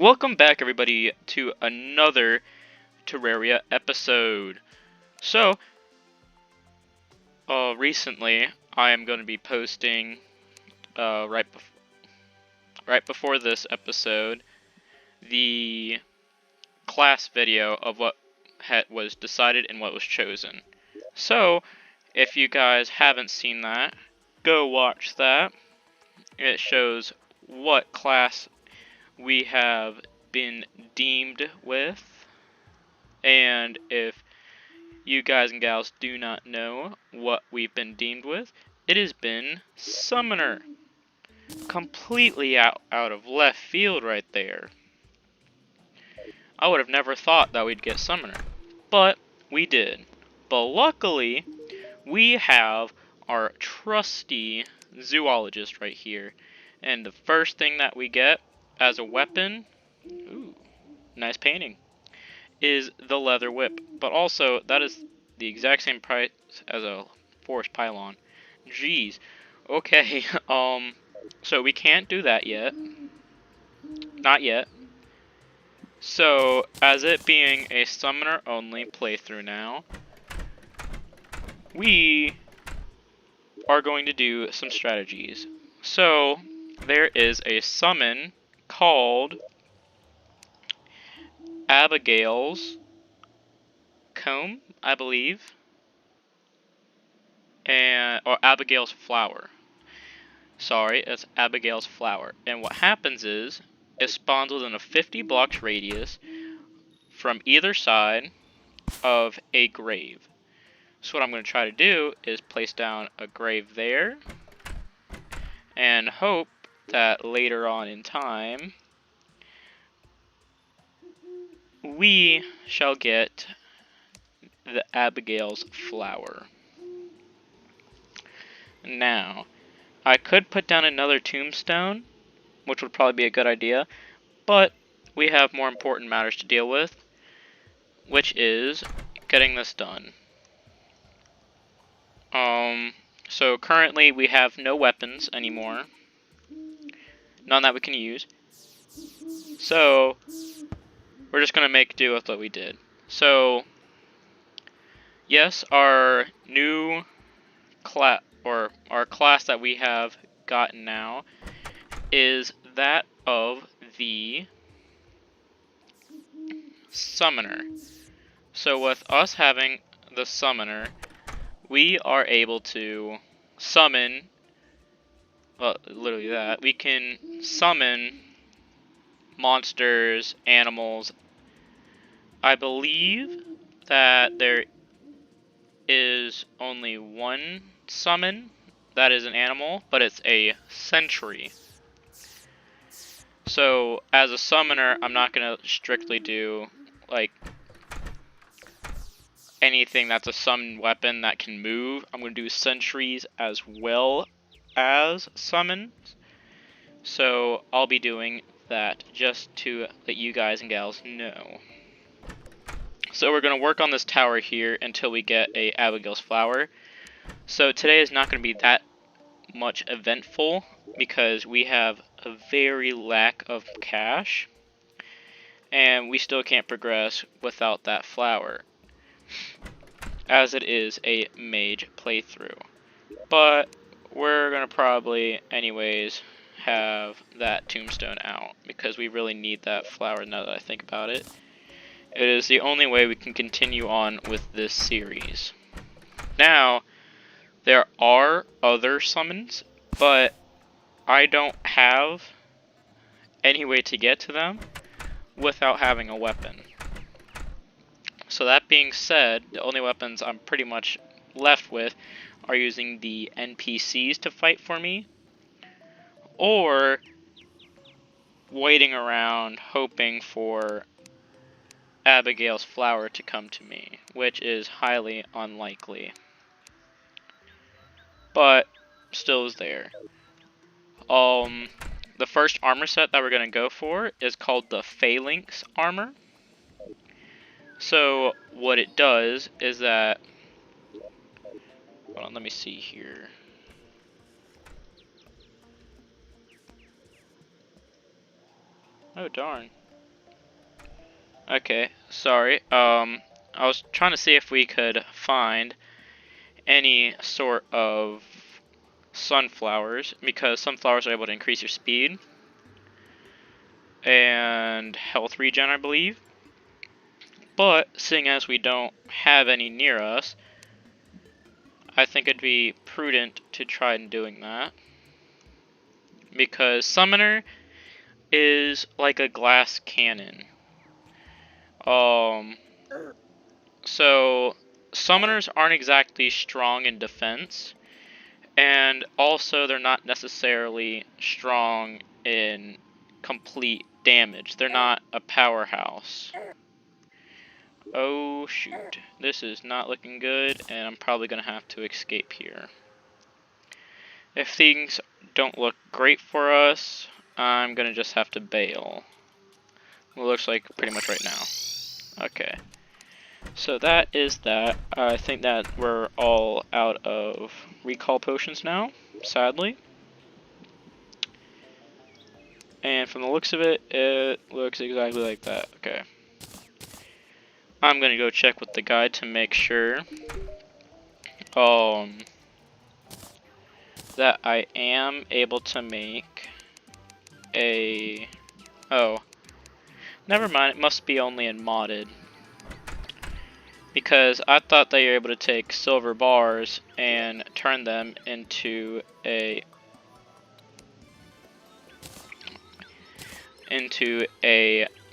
Welcome back, everybody, to another Terraria episode. So, recently, I am going to be posting, right before this episode, the class video of what was decided and what was chosen. So, if you guys haven't seen that, go watch that. It shows what class we have been deemed with. And if you guys and gals do not know what we've been deemed with, it has been Summoner. Completely out of left field right there. I would have never thought that we'd get Summoner, but we did. But luckily, we have our trusty zoologist right here. And the first thing that we get as a weapon, ooh, nice painting, is the leather whip. But also, that is the exact same price as a forest pylon. Jeez. Okay, so we can't do that yet. Not yet. So, as it being a summoner only playthrough now, we are going to do some strategies. So, there is a summon called Abigail's Comb, I believe, or Abigail's Flower. Sorry, it's Abigail's Flower. And what happens is, it spawns within a 50 blocks radius from either side of a grave. So what I'm going to try to do is place down a grave there, and hope that later on in time, we shall get the Abigail's Flower. Now, I could put down another tombstone, which would probably be a good idea, but we have more important matters to deal with, which is getting this done. So currently we have no weapons anymore. None that we can use. So, we're just gonna make do with what we did. So, yes, our new class, or our class that we have gotten now, is that of the Summoner. So with us having the Summoner, we are able to summon, well, literally that, we can summon monsters, animals. I believe that there is only one summon that is an animal, but it's a sentry. So, as a summoner, I'm not going to strictly do, like, anything that's a summoned weapon that can move. I'm going to do sentries as well as summons. So, I'll be doing that just to let you guys and gals know. So we're going to work on this tower here until we get a Abigail's Flower. So today is not going to be that much eventful because we have a very lack of cash, and we still can't progress without that flower, as it is a mage playthrough. But we're going to probably anyways have that tombstone out because we really need that flower now that I think about it. It is the only way we can continue on with this series. Now, there are other summons, but I don't have any way to get to them without having a weapon. So that being said, the only weapons I'm pretty much left with are using the NPCs to fight for me, or waiting around hoping for Abigail's Flower to come to me, which is highly unlikely. But still is there. The first armor set that we're gonna go for is called the Phalanx armor. So what it does is that, hold on, let me see here. Oh darn. Okay, sorry. I was trying to see if we could find any sort of sunflowers, because sunflowers are able to increase your speed and health regen, I believe. But seeing as we don't have any near us, I think it'd be prudent to try and doing that. Because Summoner is like a glass cannon. So Summoners aren't exactly strong in defense, and also they're not necessarily strong in complete damage. They're not a powerhouse. Oh shoot, this is not looking good, and I'm probably gonna have to escape here. If things don't look great for us, I'm gonna just have to bail. It looks like pretty much right now. Okay. So that is that. I think that we're all out of recall potions now, sadly. And from the looks of it, it looks exactly like that. Okay. I'm gonna go check with the guide to make sure that I am able to make a... Oh. Never mind, it must be only in modded. Because I thought that you're able to take silver bars and turn them into a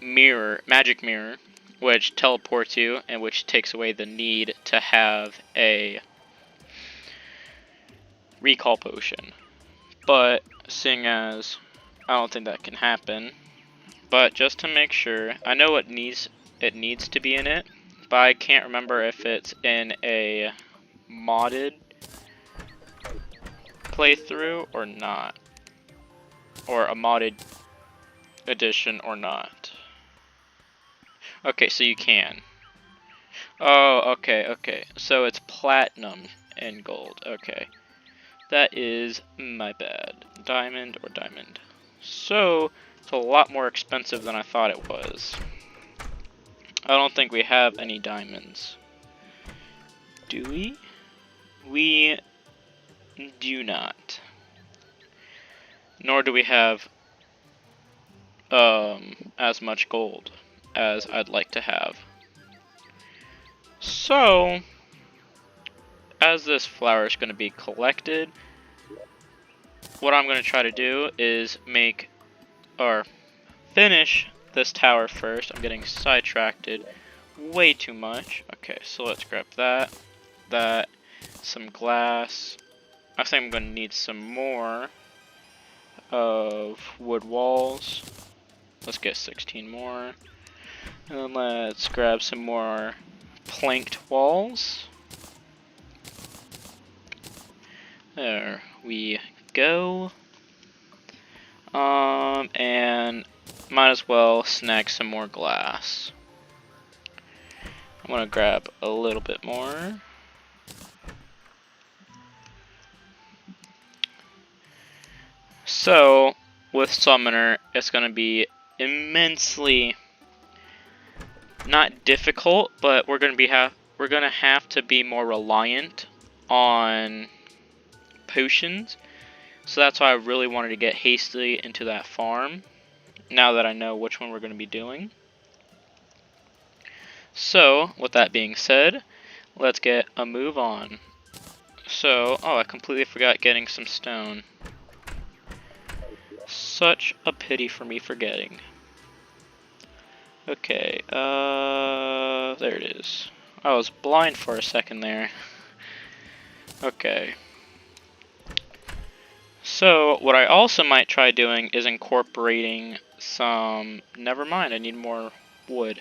mirror, magic mirror, which teleports you and which takes away the need to have a recall potion. But seeing as I don't think that can happen, but just to make sure, I know it needs to be in it, but I can't remember if it's in a modded playthrough or not, or a modded edition or not. Okay, so you can. Oh, okay. So it's platinum and gold. Okay. That is my bad. Diamond or diamond. So, it's a lot more expensive than I thought it was. I don't think we have any diamonds. Do we? We do not. Nor do we have as much gold as I'd like to have. So, as this flower is going to be collected, what I'm going to try to do is finish this tower first. I'm getting sidetracked way too much. Okay, so let's grab that, some glass. I think I'm going to need some more of wood walls. Let's get 16 more. And let's grab some more planked walls. There we go. And might as well snag some more glass. I'm gonna grab a little bit more. So, with Summoner, it's gonna be immensely not difficult, but we're gonna have to be more reliant on potions. So that's why I really wanted to get hastily into that farm, now that I know which one we're going to be doing. So, with that being said, let's get a move on. So, oh, I completely forgot getting some stone. Such a pity for me forgetting. Okay, there it is. I was blind for a second there. Okay. So, what I also might try doing is incorporating some... Never mind, I need more wood.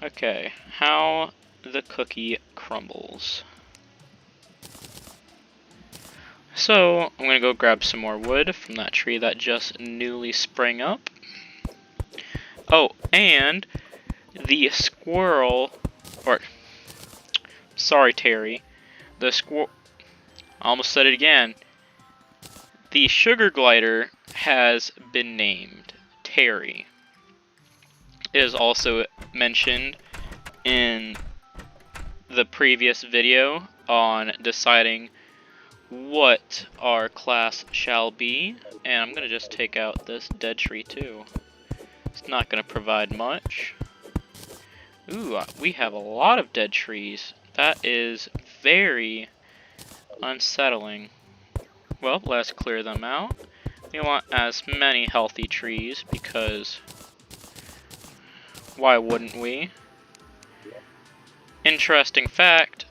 Okay, how the cookie crumbles. So, I'm gonna go grab some more wood from that tree that just newly sprang up. Oh, and the squirrel... Sorry, Terry. The squirrel... I almost said it again. The sugar glider has been named Terry. is also mentioned in the previous video on deciding what our class shall be. And I'm gonna just take out this dead tree too. It's not gonna provide much. Ooh, we have a lot of dead trees. That is very unsettling. Well, let's clear them out. We want as many healthy trees because why wouldn't we? Interesting fact,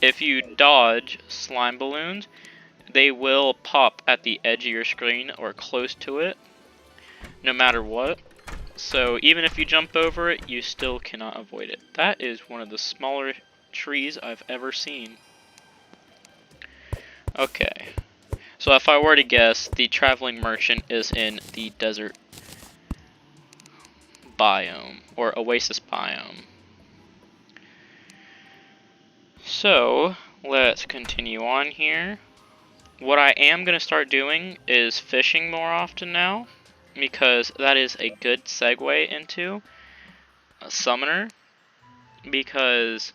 if you dodge slime balloons, they will pop at the edge of your screen or close to it, no matter what. So even if you jump over it, you still cannot avoid it. That is one of the smaller trees I've ever seen. Okay, so if I were to guess, the traveling merchant is in the desert biome, or oasis biome. So, let's continue on here. What I am going to start doing is fishing more often now, because that is a good segue into a summoner. Because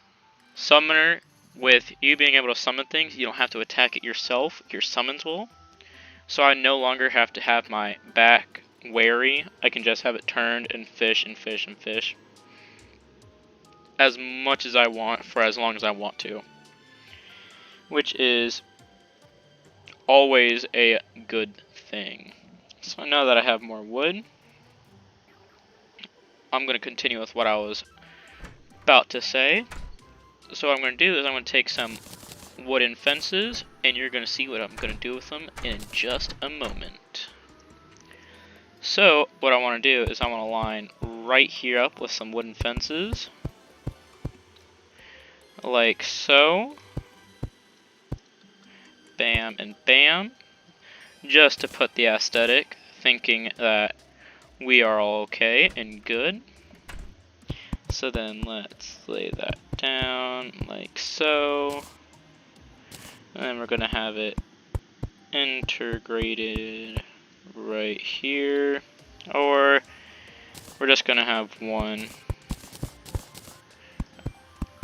summoner, with you being able to summon things, you don't have to attack it yourself, your summons will. So I no longer have to have my back wary, I can just have it turned and fish and fish and fish. As much as I want, for as long as I want to. Which is always a good thing. So now that I have more wood, I'm going to continue with what I was about to say. So what I'm going to do is I'm going to take some wooden fences, and you're going to see what I'm going to do with them in just a moment. So what I want to do is I want to line right here up with some wooden fences. Like so. Bam and bam. Just to put the aesthetic, thinking that we are all okay and good. So then let's lay that down like so. And then we're going to have it integrated right here. Or we're just going to have one.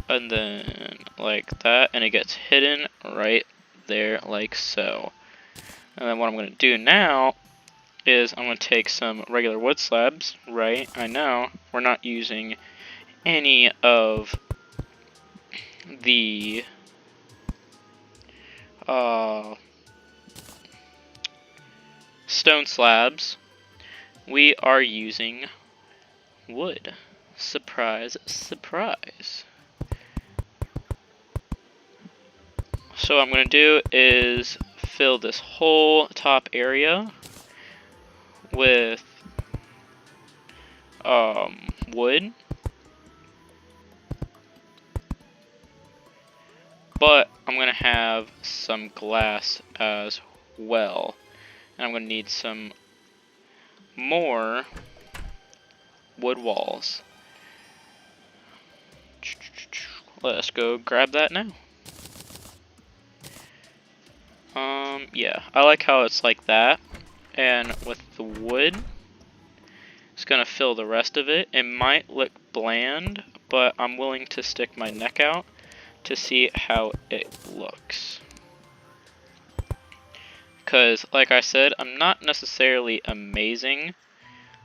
And then like that. And it gets hidden right there like so. And then what I'm going to do now is I'm going to take some regular wood slabs, right? I know, we're not using any of the stone slabs. We are using wood. Surprise, surprise. So what I'm going to do is fill this whole top area with wood. But I'm going to have some glass as well. And I'm going to need some more wood walls. Let's go grab that now. Yeah, I like how it's like that. And with the wood, it's going to fill the rest of it. It might look bland, but I'm willing to stick my neck out to see how it looks. Because, like I said, I'm not necessarily amazing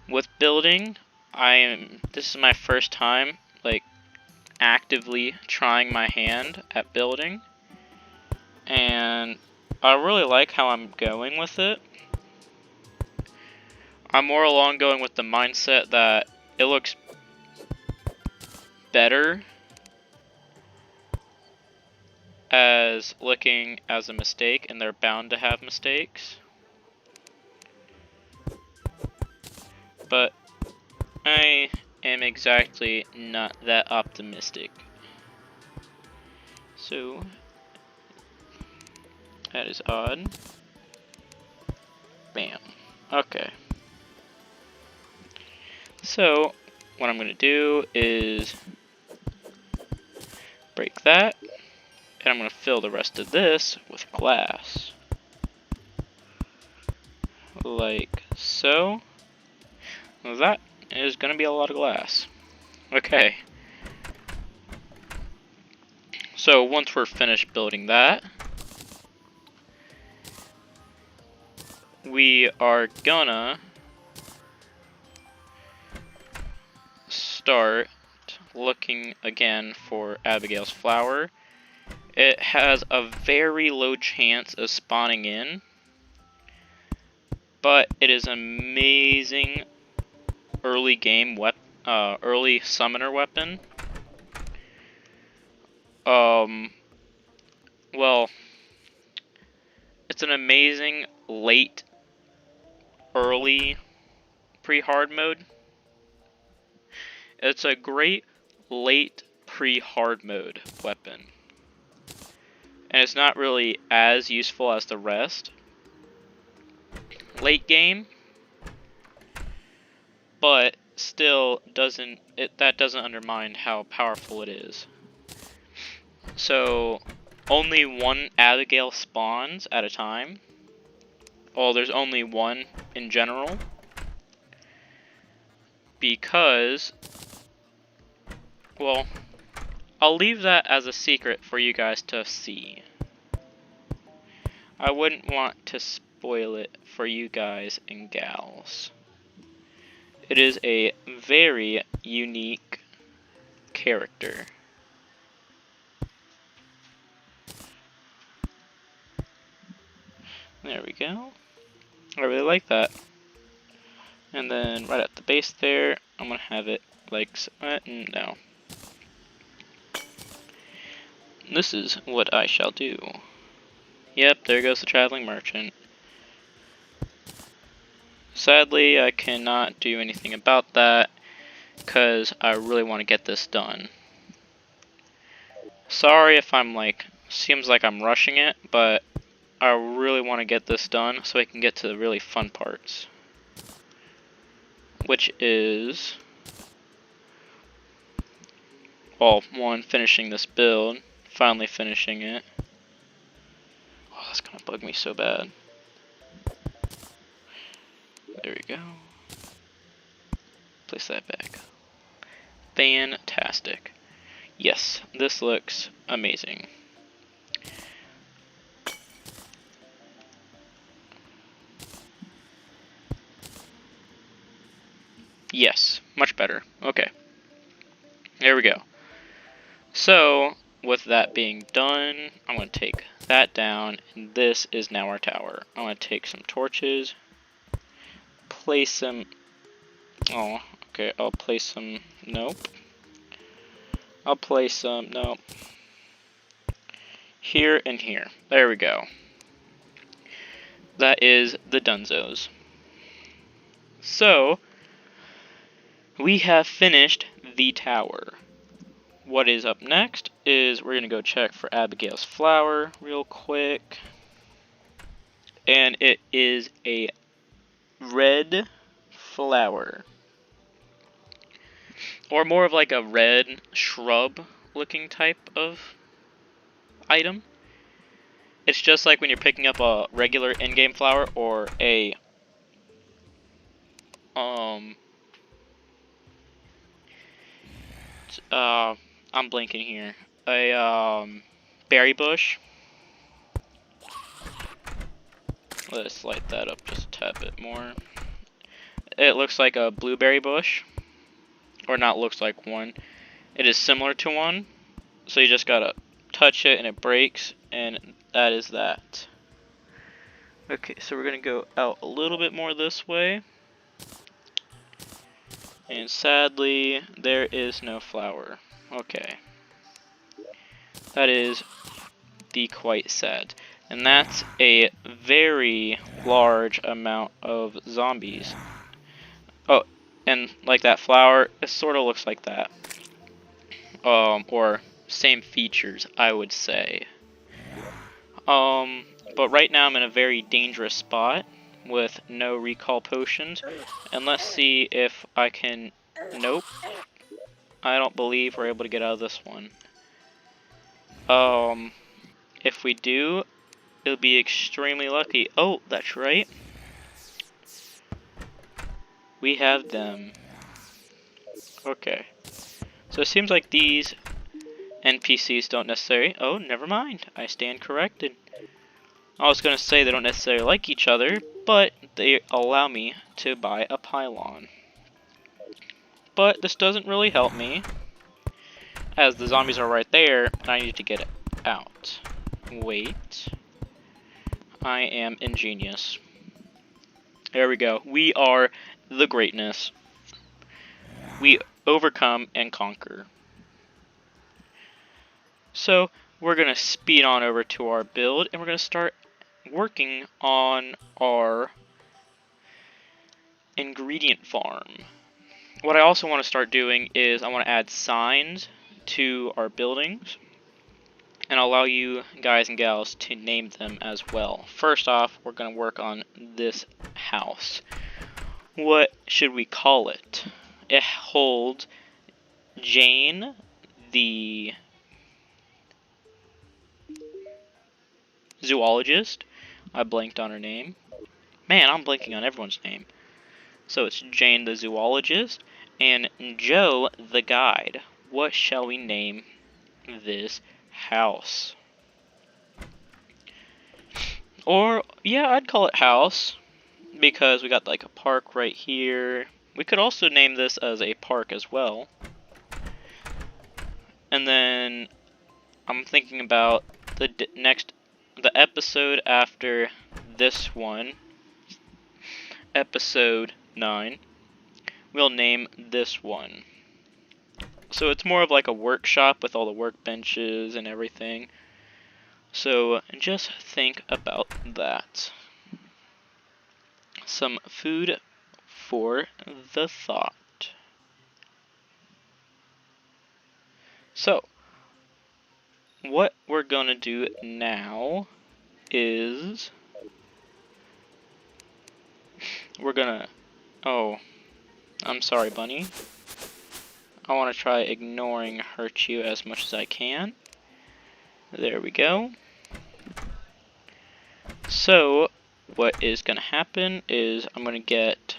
with building. This is my first time, like, actively trying my hand at building. And I really like how I'm going with it. I'm more along going with the mindset that it looks better as looking as a mistake, and they're bound to have mistakes. But I am exactly not that optimistic. So that is odd. Bam. Okay. So what I'm going to do is break that, and I'm going to fill the rest of this with glass. Like so. That is going to be a lot of glass. Okay. So once we're finished building that, we are gonna start looking again for Abigail's flower. It has a very low chance of spawning in, but it is an amazing early game early summoner weapon. Well, it's an amazing late, early, pre-hard mode. It's a great late pre-hard mode weapon. And it's not really as useful as the rest late game, but still that doesn't undermine how powerful it is. So only one Abigail spawns at a time. Well, there's only one in general, because, well, I'll leave that as a secret for you guys to see. I wouldn't want to spoil it for you guys and gals. It is a very unique character. There we go. I really like that. And then right at the base there, I'm going to have it like so. No. This is what I shall do. Yep, there goes the traveling merchant. Sadly, I cannot do anything about that, because I really want to get this done. Sorry if I'm seems like I'm rushing it, but I really want to get this done so I can get to the really fun parts. Which is, well, one, finishing this build, finally finishing it. Oh, that's gonna bug me so bad. There we go. Place that back. Fantastic. Yes, this looks amazing. Yes, much better. Okay. There we go. So, with that being done, I'm going to take that down, and this is now our tower. I'm going to take some torches, place them. Oh, okay, I'll place some. Nope. I'll place some. Nope. Here and here. There we go. That is the Dunzos. So, we have finished the tower. What is up next is we're going to go check for Abigail's flower real quick. And it is a red flower. Or more of like a red shrub looking type of item. It's just like when you're picking up a regular in-game flower or a I'm blanking here. A berry bush. Let's light that up just a tad bit more. It looks like a blueberry bush. Or not looks like one. It is similar to one. So you just gotta touch it and it breaks, and that is that. Okay, so we're gonna go out a little bit more this way. And sadly, there is no flower. Okay. That is quite sad. And that's a very large amount of zombies. Oh, and like that flower, it sort of looks like that. Or same features, I would say. But right now I'm in a very dangerous spot with no recall potions. And let's see if I can... Nope. I don't believe we're able to get out of this one. If we do, it'll be extremely lucky. Oh, that's right. We have them. Okay. So it seems like these NPCs don't necessarily... Oh, never mind. I stand corrected. I was going to say they don't necessarily like each other, but they allow me to buy a pylon. But this doesn't really help me, as the zombies are right there, and I need to get it out. Wait. I am ingenious. There we go. We are the greatness. We overcome and conquer. So, we're going to speed on over to our build, and we're going to start working on our ingredient farm. What I also want to start doing is I want to add signs to our buildings and allow you guys and gals to name them as well. First off, we're going to work on this house. What should we call it? It holds Jane, the zoologist. I blanked on her name. Man, I'm blanking on everyone's name. So it's Jane the zoologist and Joe the guide. What shall we name this house? Or, yeah, I'd call it house, because we got like a park right here. We could also name this as a park as well. And then I'm thinking about the episode after this one, episode 9. We'll name this one. So it's more of like a workshop with all the workbenches and everything. So just think about that. Some food for the thought. So, what we're gonna do now is we're gonna... Oh, I'm sorry, Bunny. I want to try ignoring hurt you as much as I can. There we go. So, what is gonna happen is I'm gonna get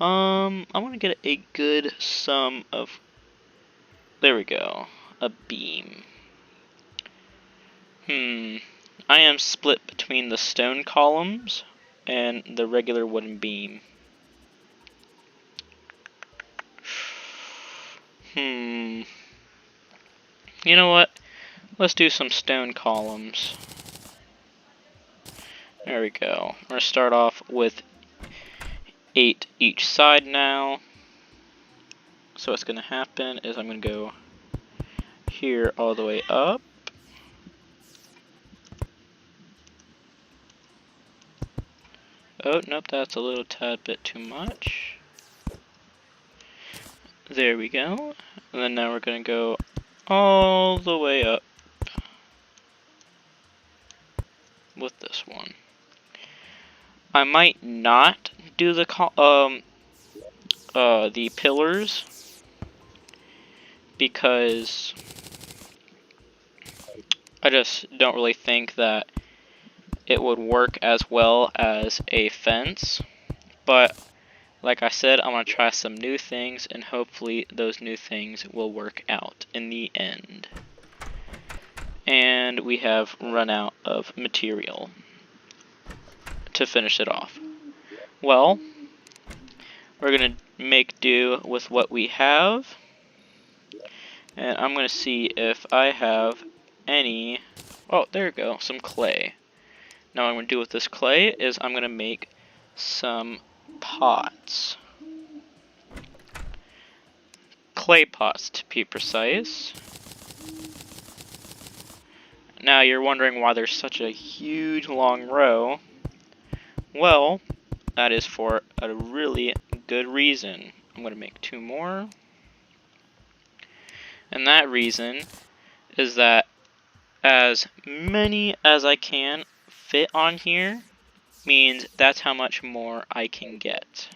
a good sum of... There we go. A beam. I am split between the stone columns and the regular wooden beam. You know what? Let's do some stone columns. There we go. We're going to start off with 8 each side now. So what's going to happen is I'm going to go here all the way up. Oh, nope, that's a little tad bit too much. There we go. And then now we're going to go all the way up with this one. I might not do the pillars because I just don't really think that it would work as well as a fence. But like I said, I'm going to try some new things, and hopefully those new things will work out in the end. And we have run out of material to finish it off. Well, we're going to make do with what we have. And I'm going to see if I have any... Oh, there we go, some clay. Now what I'm going to do with this clay is I'm going to make some pots. Clay pots, to be precise. Now you're wondering why there's such a huge long row. Well, that is for a really good reason. I'm going to make 2 more. And that reason is that as many as I can fit on here means that's how much more I can get.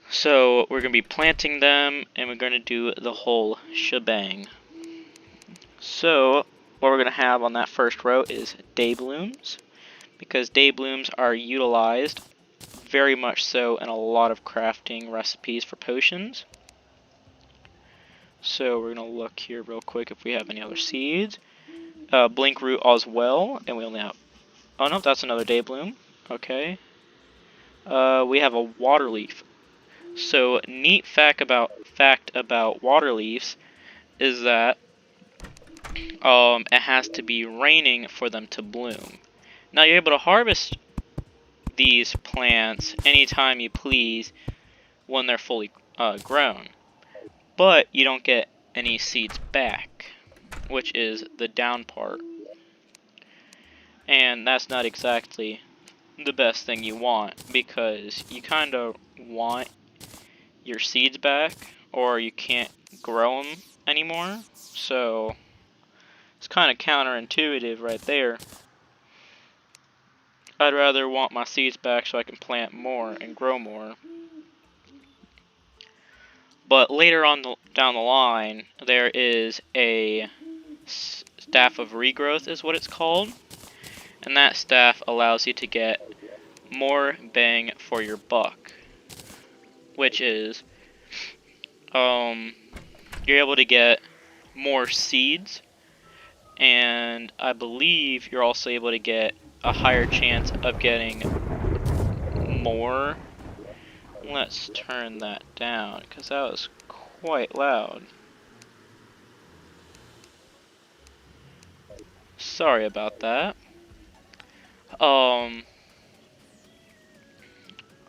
So we're going to be planting them, and we're going to do the whole shebang. So what we're going to have on that first row is day blooms, because day blooms are utilized very much so in a lot of crafting recipes for potions. So we're going to look here real quick if we have any other seeds. Blink root as well, and we only have... Oh no, that's another day bloom. Okay. We have a water leaf. So neat fact about water leaves is that it has to be raining for them to bloom. Now you're able to harvest these plants anytime you please when they're fully grown, but you don't get any seeds back, which is the down part. And that's not exactly the best thing you want, because you kind of want your seeds back or you can't grow them anymore. So it's kind of counterintuitive right there. I'd rather want my seeds back so I can plant more and grow more. But later on down the line, there is a staff of regrowth is what it's called. And that staff allows you to get more bang for your buck. Which is, you're able to get more seeds. And I believe you're also able to get a higher chance of getting more. Let's turn that down, because that was quite loud. Sorry about that.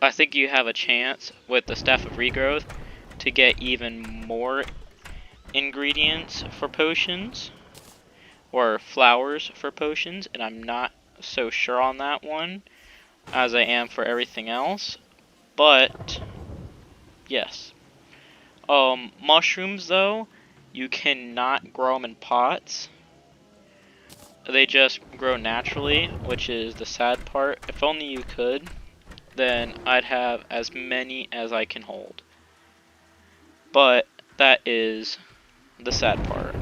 I think you have a chance with the Staff of Regrowth to get even more ingredients for potions, or flowers for potions, and I'm not so sure on that one as I am for everything else, but yes. Mushrooms though, you cannot grow them in pots. They just grow naturally, which is the sad part. If only you could, then I'd have as many as I can hold. But that is the sad part.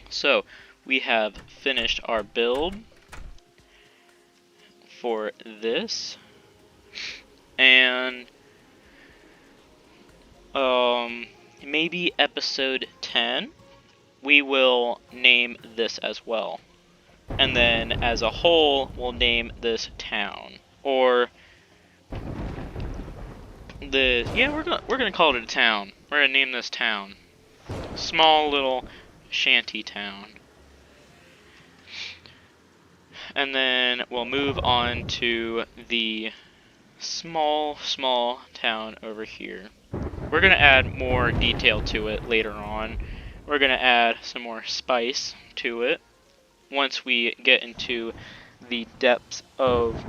So, we have finished our build for this. And maybe episode 10, we will name this as well. And then as a whole, we'll name this town. Or we're gonna call it a town. We're gonna name this town. Small little shanty town. And then we'll move on to the small town over here. We're gonna add more detail to it later on. We're gonna add some more spice to it once we get into the depths of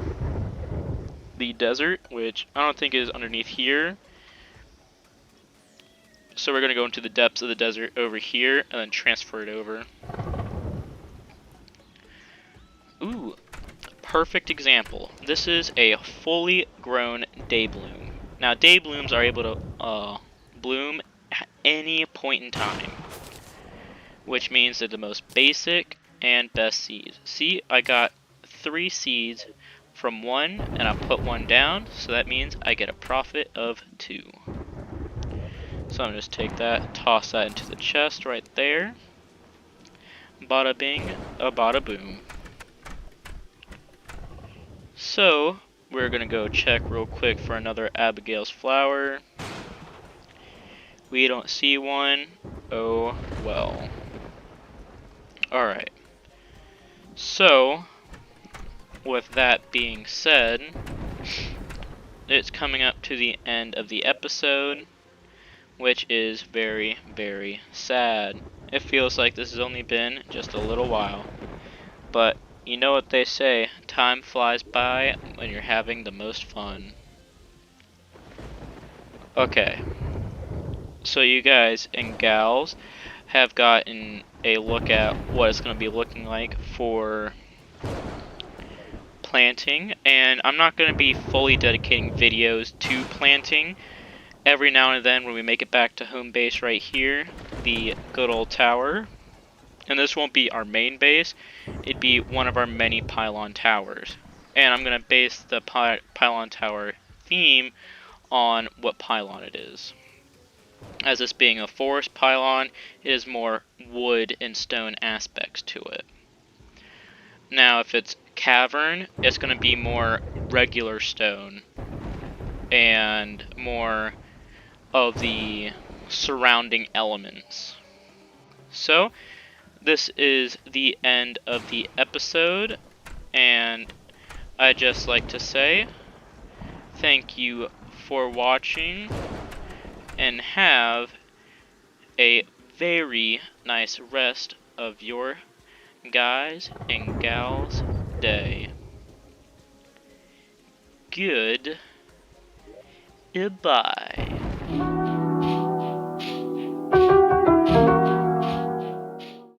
the desert, which I don't think is underneath here. So we're gonna go into the depths of the desert over here and then transfer it over. Ooh, perfect example. This is a fully grown day bloom. Now day blooms are able to bloom at any point in time, which means they're the most basic and best seeds. See, I got 3 seeds from 1 and I put 1 down, so that means I get a profit of 2. So I'm gonna just take that, toss that into the chest right there. Bada bing, a bada boom. So we're gonna go check real quick for another Abigail's flower. We don't see one. Oh well. Alright. So, with that being said, it's coming up to the end of the episode, which is very, very sad. It feels like this has only been just a little while. But you know what they say, time flies by when you're having the most fun. Okay. So you guys and gals have gotten a look at what it's going to be looking like for planting, and I'm not going to be fully dedicating videos to planting. Every now and then when we make it back to home base right here, the good old tower, and this won't be our main base, it'd be one of our many pylon towers. And I'm going to base the pylon tower theme on what pylon it is. As this being a forest pylon, it is more wood and stone aspects to it. Now, if it's cavern, it's going to be more regular stone and more of the surrounding elements. So, this is the end of the episode, and I'd just like to say thank you for watching, and have a very nice rest of your guys and gals day. Goodbye.